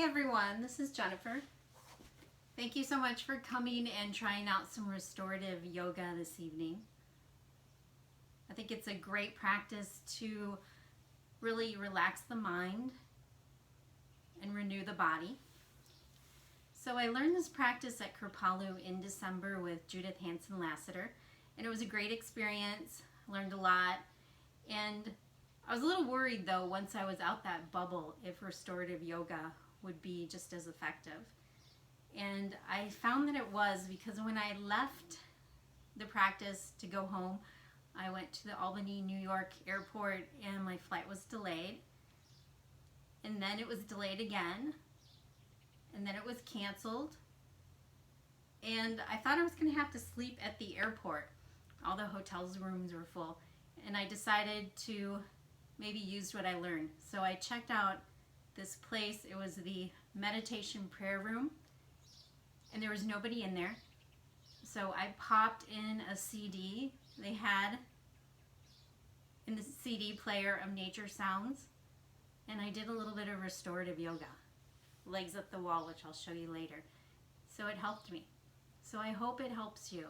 Hey everyone, this is Jennifer. Thank you so much for coming and trying out some restorative yoga this evening. I think it's a great practice to really relax the mind and renew the body. So I learned this practice at Kripalu in December with Judith Hanson-Lassiter, and it was a great experience. I learned a lot, and I was a little worried though once I was out that bubble if restorative yoga would be just as effective. And I found that it was, because when I left the practice to go home, I went to the Albany, New York airport and my flight was delayed. And then it was delayed again. And then it was canceled. And I thought I was going to have to sleep at the airport. All the hotel's rooms were full. And I decided to maybe use what I learned. So I checked out this place. It was the meditation prayer room. And there was nobody in there. So I popped in a CD they had in the CD player of nature sounds. And I did a little bit of restorative yoga. Legs up the wall, which I'll show you later. So it helped me. So I hope it helps you.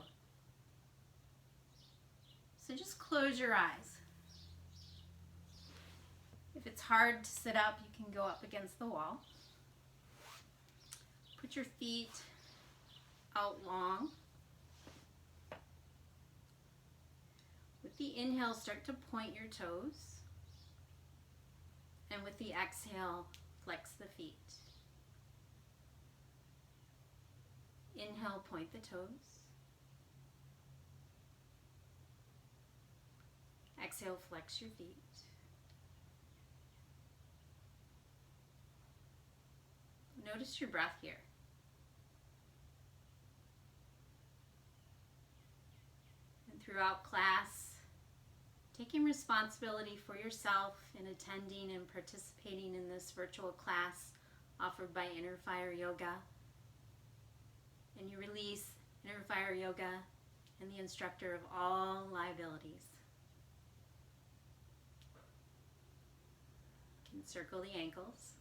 So just close your eyes. If it's hard to sit up, you can go up against the wall. Put your feet out long. With the inhale, start to point your toes. And with the exhale, flex the feet. Inhale, point the toes. Exhale, flex your feet. Notice your breath here. And throughout class, taking responsibility for yourself in attending and participating in this virtual class offered by Inner Fire Yoga. And you release Inner Fire Yoga and the instructor of all liabilities. You can circle the ankles.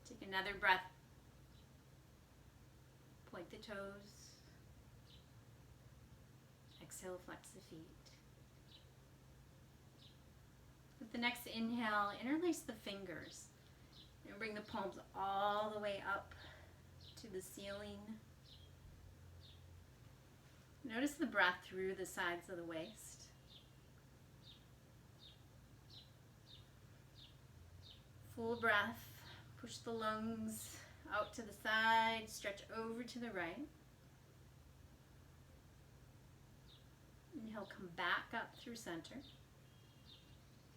Take another breath. Point the toes. Exhale, flex the feet. With the next inhale, interlace the fingers. And bring the palms all the way up to the ceiling. Notice the breath through the sides of the waist. Full breath. Push the lungs out to the side. Stretch over to the right. Inhale, come back up through center.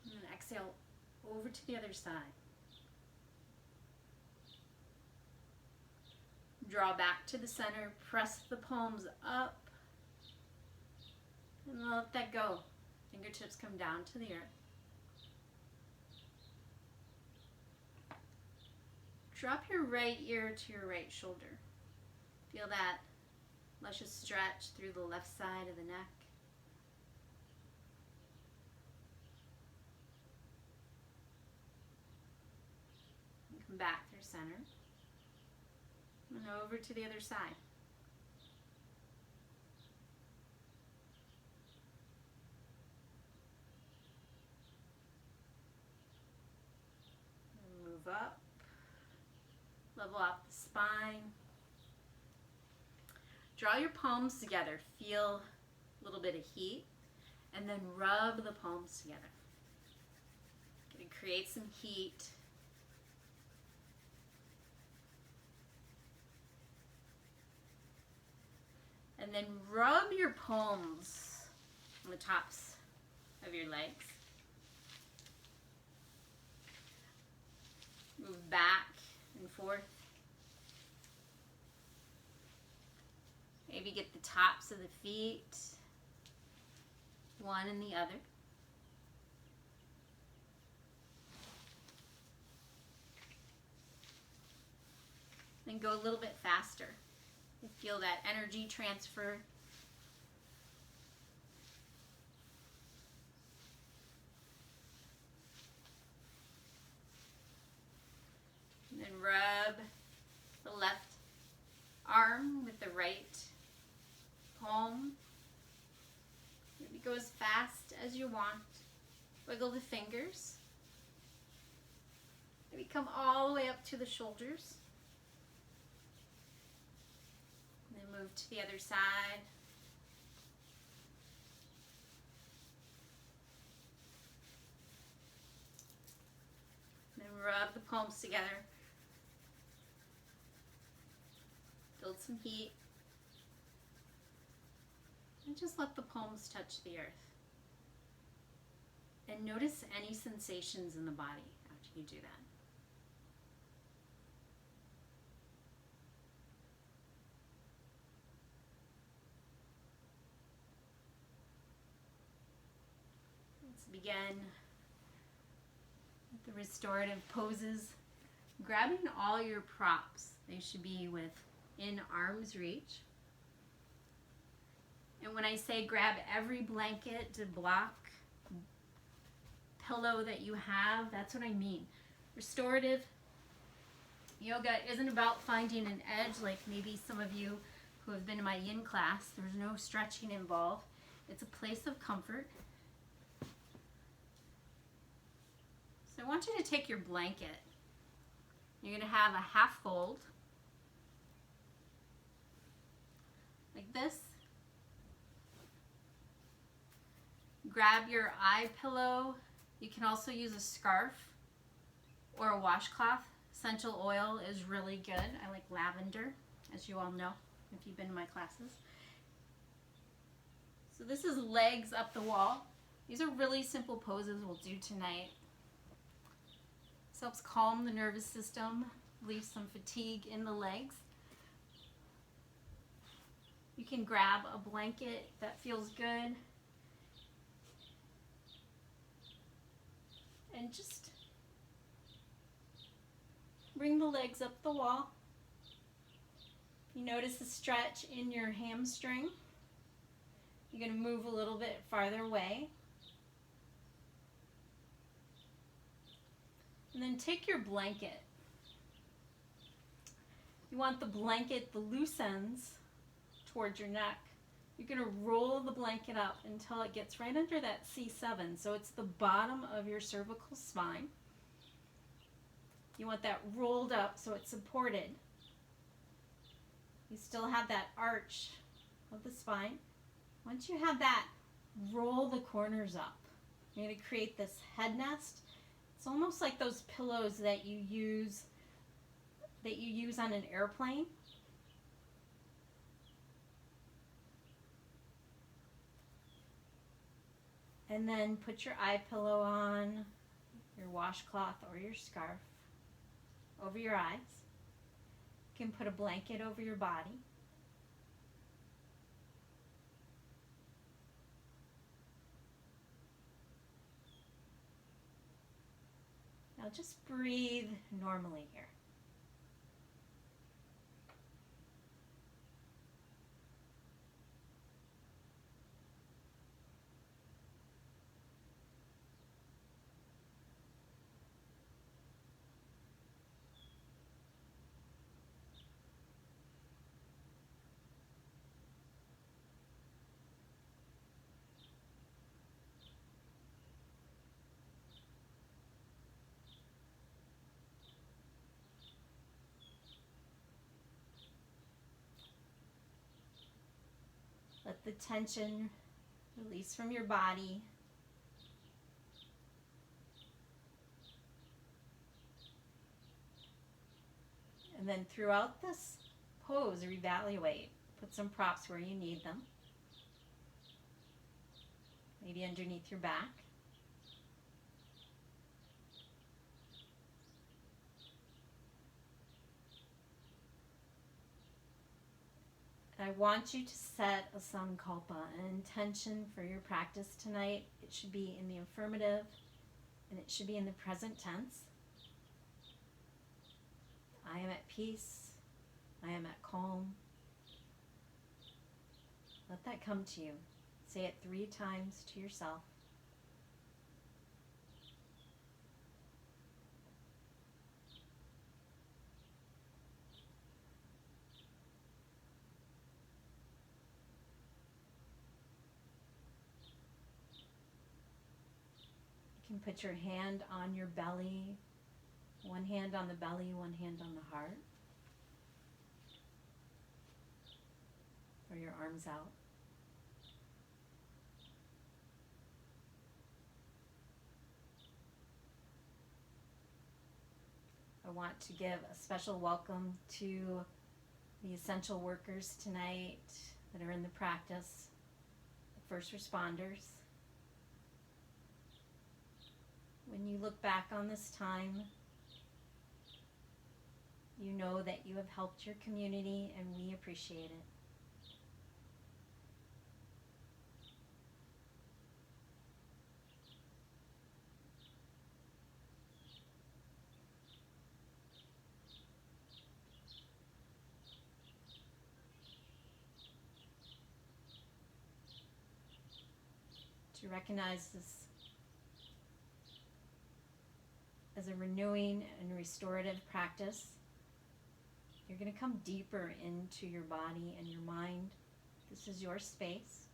And then exhale over to the other side. Draw back to the center, press the palms up, and let that go. Fingertips come down to the earth. Drop your right ear to your right shoulder. Feel that luscious stretch through the left side of the neck. And come back through center. And over to the other side. And move up. Level off the spine. Draw your palms together. Feel a little bit of heat. And then rub the palms together. Gonna create some heat. And then rub your palms on the tops of your legs. Move back and forth. Maybe get the tops of the feet, one and the other. Then go a little bit faster. You feel that energy transfer. want. Wiggle the fingers. Maybe come all the way up to the shoulders. And then move to the other side. And then rub the palms together. Build some heat. And just let the palms touch the earth. And notice any sensations in the body after you do that. Let's begin with the restorative poses. Grabbing all your props. They should be within arm's reach. And when I say grab every blanket to block, pillow that you have, that's what I mean. Restorative yoga isn't about finding an edge like maybe some of you who have been to my yin class. There's no stretching involved. It's a place of comfort. So I want you to take your blanket. You're going to have a half fold like this. Grab your eye pillow. You can also use a scarf or a washcloth. Essential oil is really good. I like lavender, as you all know, if you've been to my classes. So this is legs up the wall. These are really simple poses we'll do tonight. This helps calm the nervous system, relieve some fatigue in the legs. You can grab a blanket that feels good. And just bring the legs up the wall. You notice a stretch in your hamstring. You're going to move a little bit farther away. And then take your blanket. You want the blanket, the loose ends, towards your neck. You're going to roll the blanket up until it gets right under that C7. So it's the bottom of your cervical spine. You want that rolled up so it's supported. You still have that arch of the spine. Once you have that, roll the corners up. You're going to create this head nest. It's almost like those pillows that you use on an airplane. And then put your eye pillow on, your washcloth or your scarf over your eyes. You can put a blanket over your body. Now just breathe normally here. Let the tension release from your body. And then throughout this pose, reevaluate. Put some props where you need them. Maybe underneath your back. I want you to set a sankalpa, an intention for your practice tonight. It should be in the affirmative, and it should be in the present tense. I am at peace. I am at calm. Let that come to you. Say it 3 times to yourself. You can put your hand on your belly, one hand on the belly, one hand on the heart, or your arms out. I want to give a special welcome to the essential workers tonight that are in the practice, the first responders. When you look back on this time, you know that you have helped your community, and we appreciate it. To recognize this as a renewing and restorative practice, you're going to come deeper into your body and your mind. This is your space.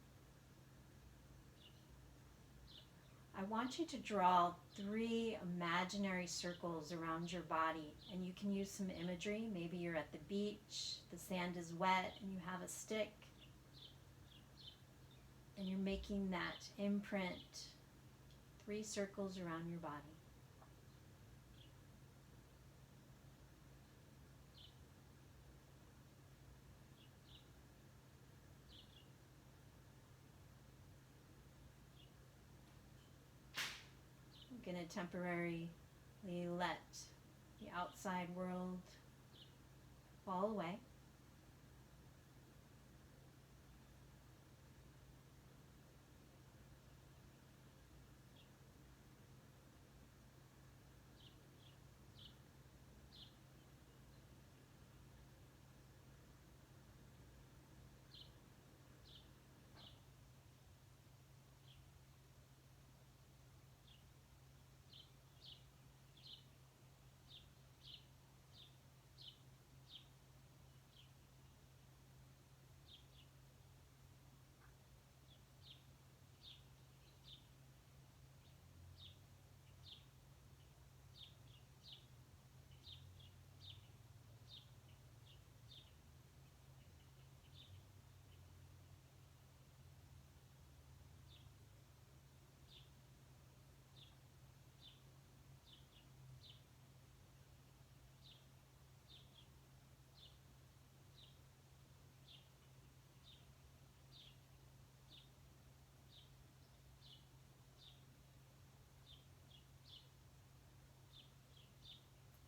I want you to draw 3 imaginary circles around your body, and you can use some imagery. Maybe you're at the beach, the sand is wet, and you have a stick, and you're making that imprint, 3 circles around your body. I'm going to temporarily let the outside world fall away.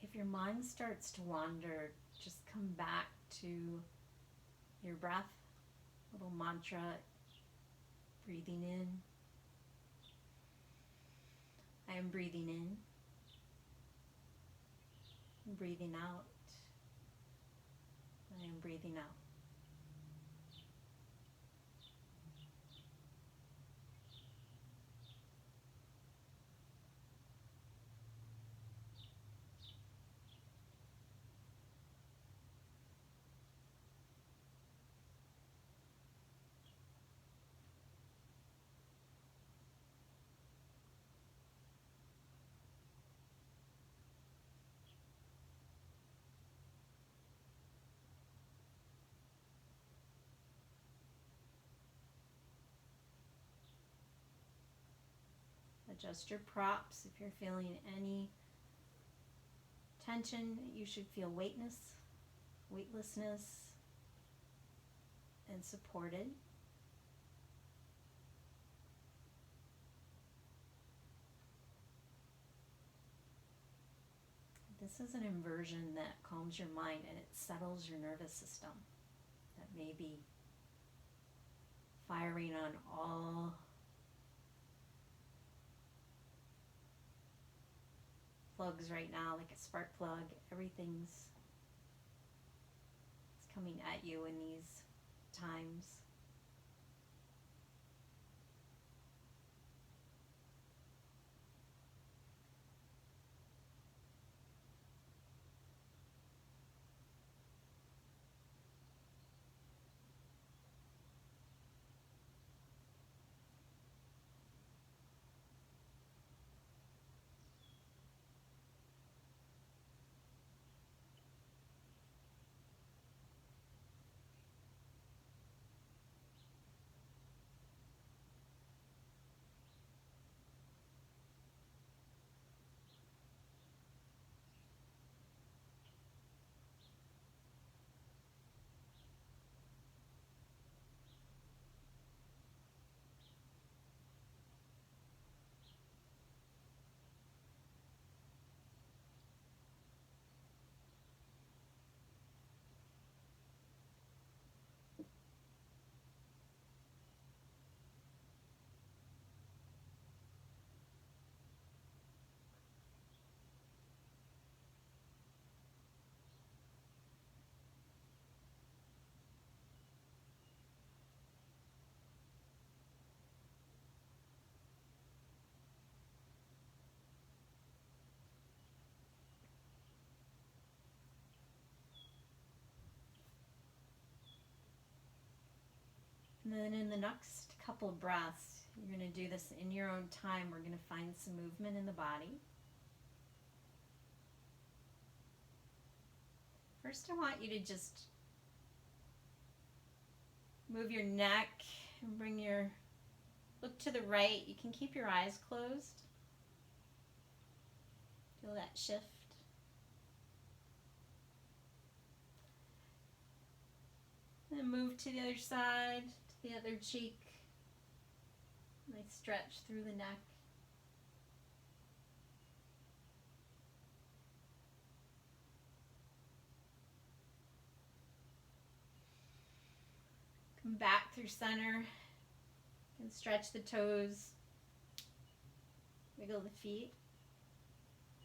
If your mind starts to wander, just come back to your breath, little mantra, breathing in. I am breathing in, breathing out. I am breathing out. Adjust your props if you're feeling any tension. You should feel weightlessness, and supported. This is an inversion that calms your mind and it settles your nervous system that may be firing on all plugs right now, like a spark plug. Everything's coming at you in these times. And then in the next couple of breaths, you're going to do this in your own time. We're going to find some movement in the body. First, I want you to just move your neck and look to the right. You can keep your eyes closed. Feel that shift. Then move to the other side, to the other cheek. Nice stretch through the neck. Come back through center and stretch the toes. Wiggle the feet.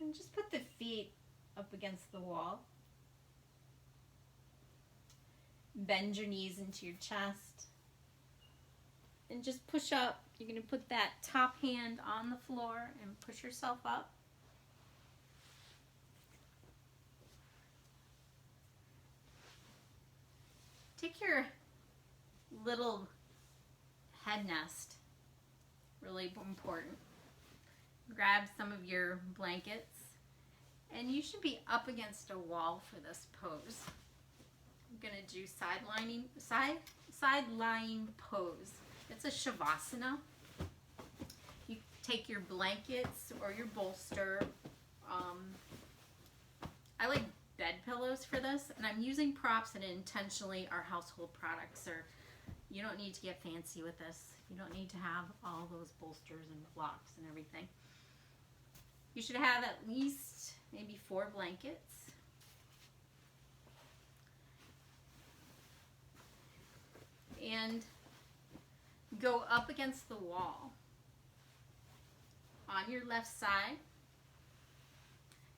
And just put the feet up against the wall. Bend your knees into your chest. And just push up. You're going to put that top hand on the floor and push yourself up. Take your little head nest, really important. Grab some of your blankets, and you should be up against a wall for this pose. I'm going to do side lying pose. It's a Shavasana. You take your blankets or your bolster. I like bed pillows for this, and I'm using props that intentionally are household products, or you don't need to get fancy with this. You don't need to have all those bolsters and blocks and everything. You should have at least maybe 4 blankets. And go up against the wall. On your left side,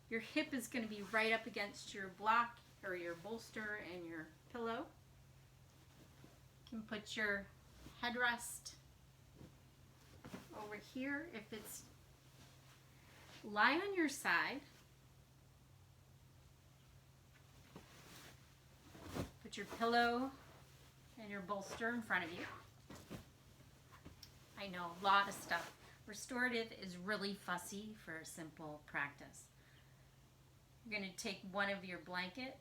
your hip is going to be right up against your block or your bolster and your pillow. You can put your headrest over here. If it's lie on your side. Put your pillow and your bolster in front of you. I know, a lot of stuff. Restorative is really fussy for a simple practice. You're going to take one of your blankets.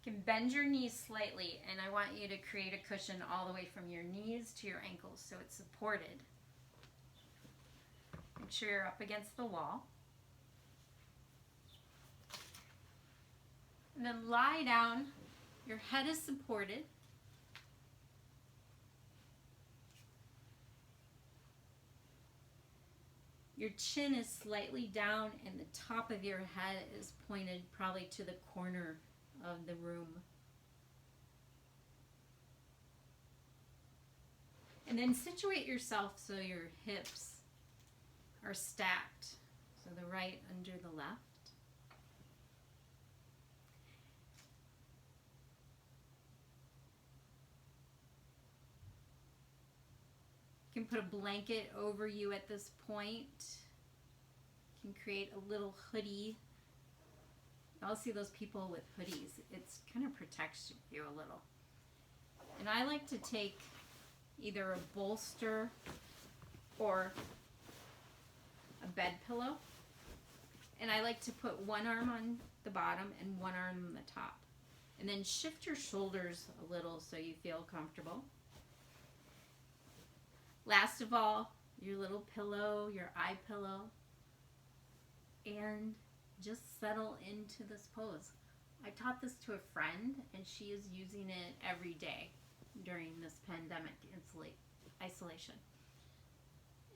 You can bend your knees slightly, and I want you to create a cushion all the way from your knees to your ankles so it's supported. Make sure you're up against the wall. And then lie down. Your head is supported. Your chin is slightly down and the top of your head is pointed probably to the corner of the room. And then situate yourself so your hips are stacked. So the right under the left. You can put a blanket over you at this point. You can create a little hoodie. I'll see those people with hoodies. It's kind of protects you a little. And I like to take either a bolster or a bed pillow. And I like to put one arm on the bottom and one arm on the top. And then shift your shoulders a little so you feel comfortable. Last of all, your little pillow, your eye pillow, and just settle into this pose. I taught this to a friend, and she is using it every day during this pandemic isolation.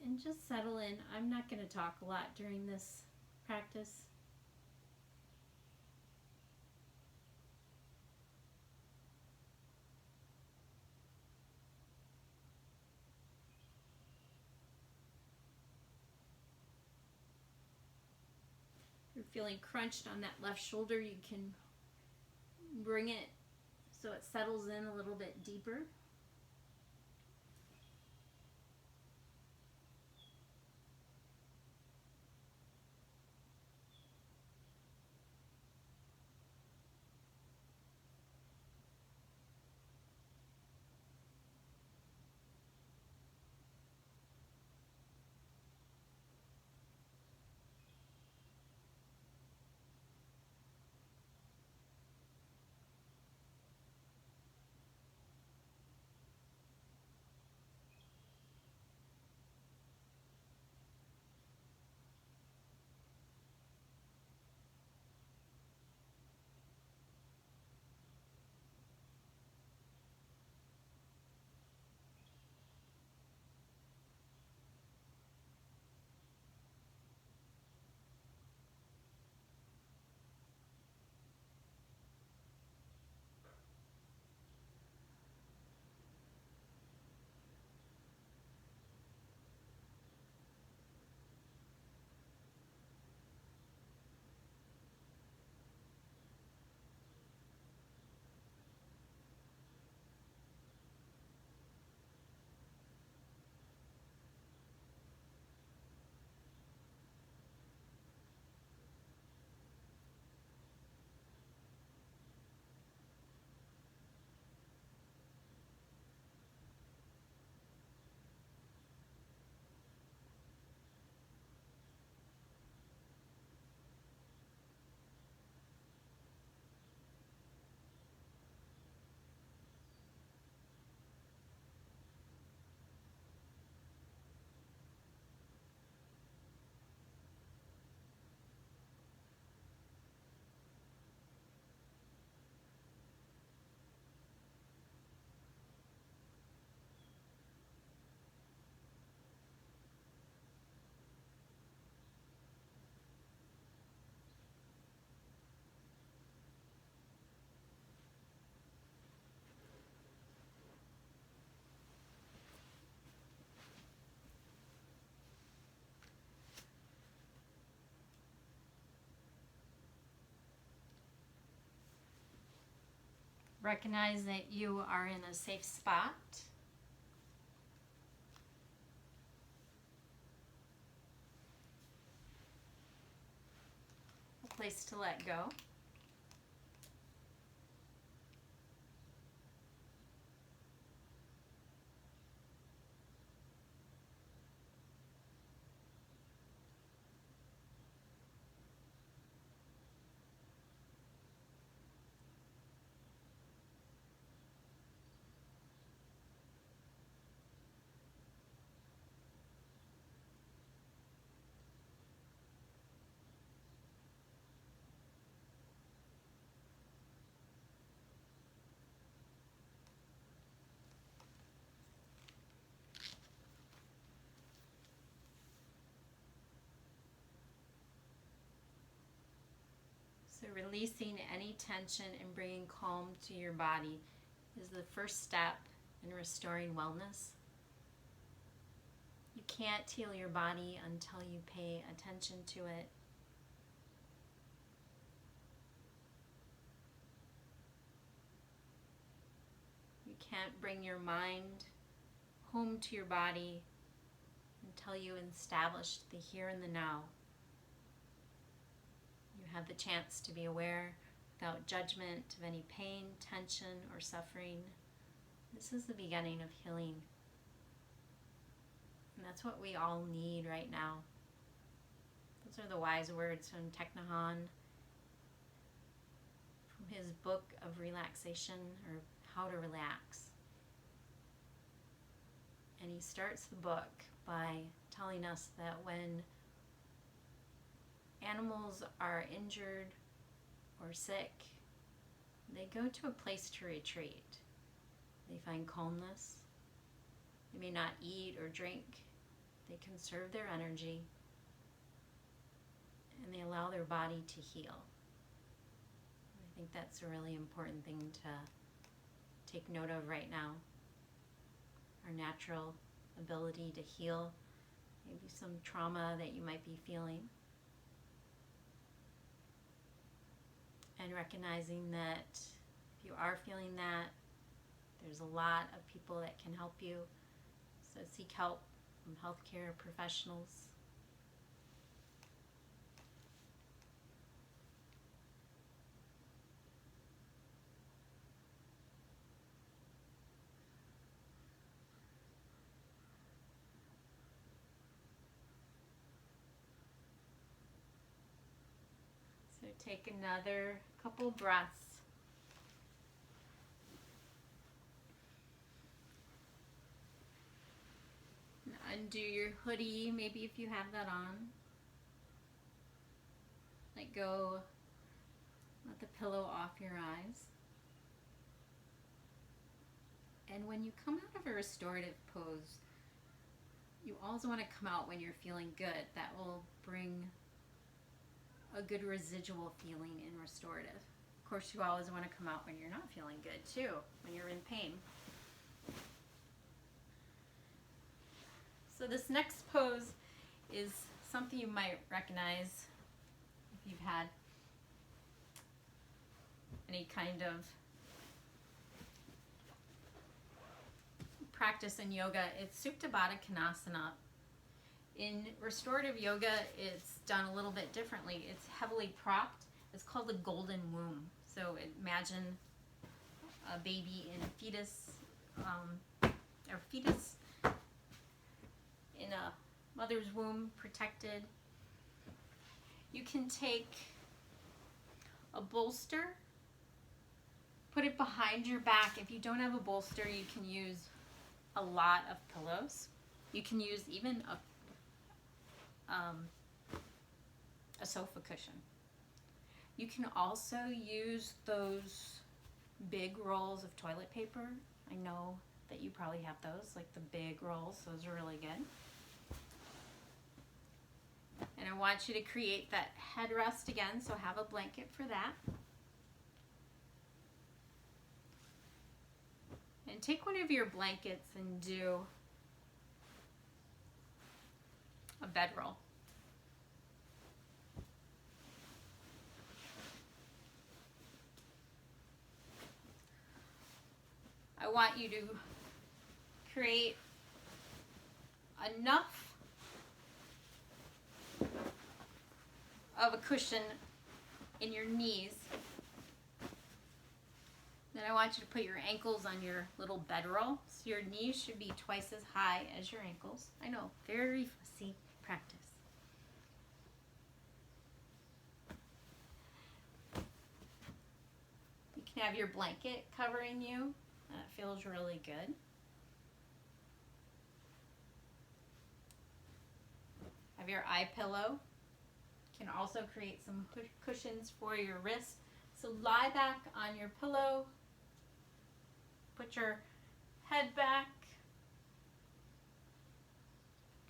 And just settle in. I'm not going to talk a lot during this practice. If you're feeling crunched on that left shoulder, you can bring it so it settles in a little bit deeper. Recognize that you are in a safe spot. A place to let go. So releasing any tension and bringing calm to your body is the first step in restoring wellness. You can't heal your body until you pay attention to it. You can't bring your mind home to your body until you establish the here and the now. You have the chance to be aware without judgment of any pain, tension, or suffering. This is the beginning of healing. And that's what we all need right now. Those are the wise words from Thich Nhat Hanh, from his book of relaxation, or How to Relax. And he starts the book by telling us that when animals are injured or sick, they go to a place to retreat. They find calmness. They may not eat or drink. They conserve their energy, and they allow their body to heal. I think that's a really important thing to take note of right now. Our natural ability to heal maybe some trauma that you might be feeling. And recognizing that if you are feeling that, there's a lot of people that can help you. So seek help from healthcare professionals. So take another couple breaths. Undo your hoodie, maybe if you have that on. Let go, let the pillow off your eyes. And when you come out of a restorative pose, you also want to come out when you're feeling good. That will bring a good residual feeling in restorative. Of course, you always want to come out when you're not feeling good too, when you're in pain. So this next pose is something you might recognize if you've had any kind of practice in yoga. It's Supta Baddha Konasana. In restorative yoga, it's done a little bit differently. It's heavily propped. It's called the golden womb. So imagine a baby in a fetus, in a mother's womb, protected. You can take a bolster, put it behind your back. If you don't have a bolster, you can use a lot of pillows. You can use even a sofa cushion. You can also use those big rolls of toilet paper. I know that you probably have those, like the big rolls. Those are really good. And I want you to create that headrest again, so have a blanket for that. And take one of your blankets and do a bedroll. want you to create enough of a cushion in your knees. Then I want you to put your ankles on your little bedroll. So your knees should be twice as high as your ankles. I know, very fussy practice. You can have your blanket covering you. That feels really good. Have your eye pillow. Can also create some cushions for your wrists. So lie back on your pillow. Put your head back.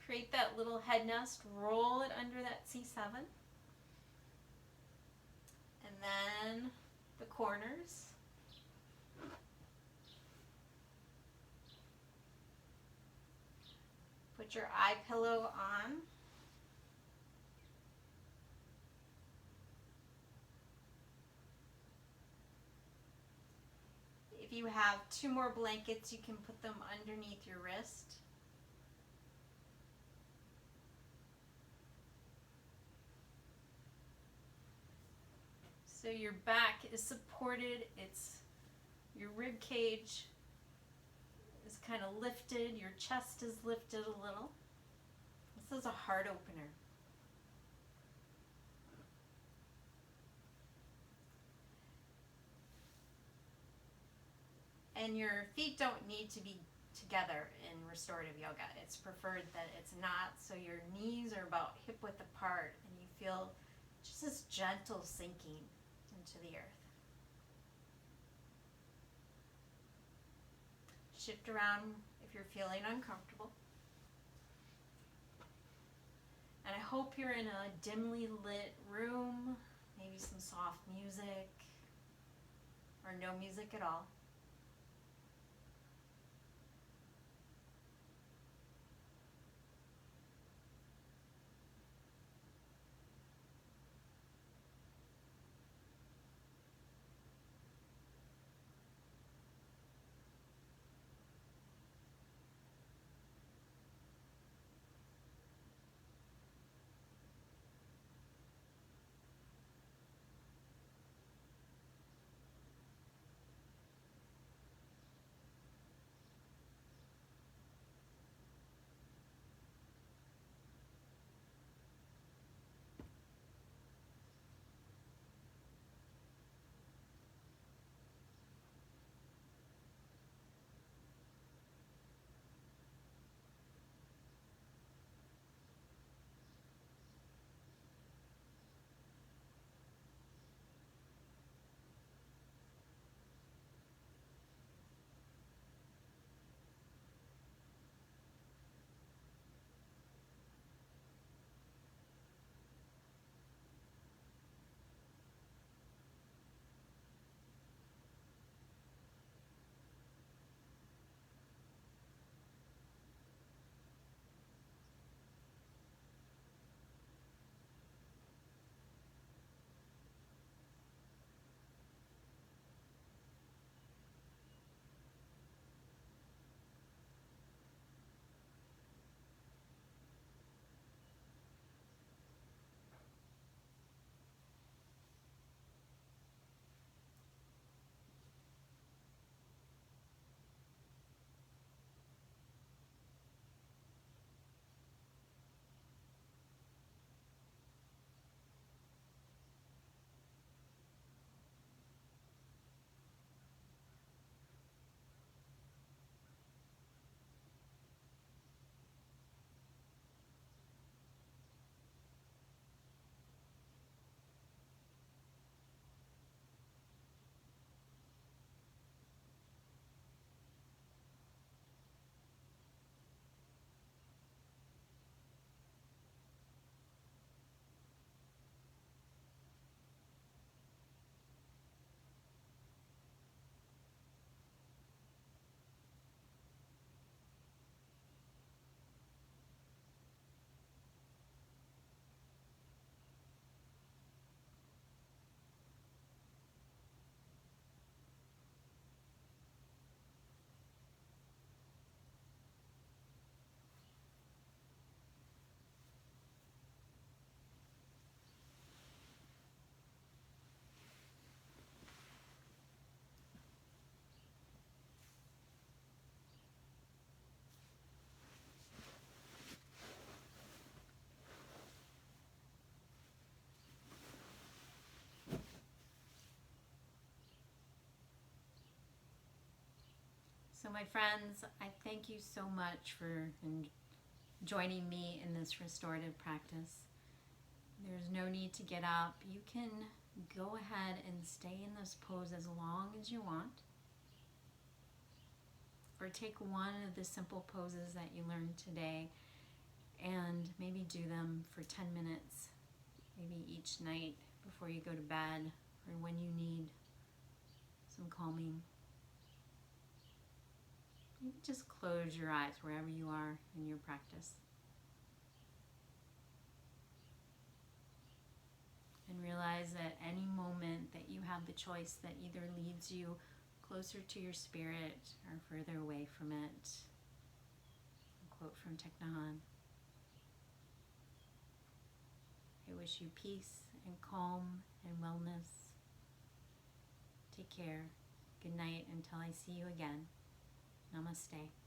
Create that little head nest. Roll it under that C7. And then the corners. Put your eye pillow on. If you have 2 more blankets, you can put them underneath your wrist. So your back is supported, your rib cage is kind of lifted, your chest is lifted a little. This is a heart opener. And your feet don't need to be together in restorative yoga. It's preferred that it's not, so your knees are about hip width apart and you feel just this gentle sinking into the earth. Shift around if you're feeling uncomfortable. And I hope you're in a dimly lit room, maybe some soft music or no music at all. So my friends, I thank you so much for joining me in this restorative practice. There's no need to get up. You can go ahead and stay in this pose as long as you want. Or take one of the simple poses that you learned today and maybe do them for 10 minutes, maybe each night before you go to bed or when you need some calming. You can just close your eyes wherever you are in your practice. And realize at any moment that you have the choice that either leads you closer to your spirit or further away from it. A quote from Thich Nhat Hanh. I wish you peace and calm and wellness. Take care. Good night until I see you again. Namaste.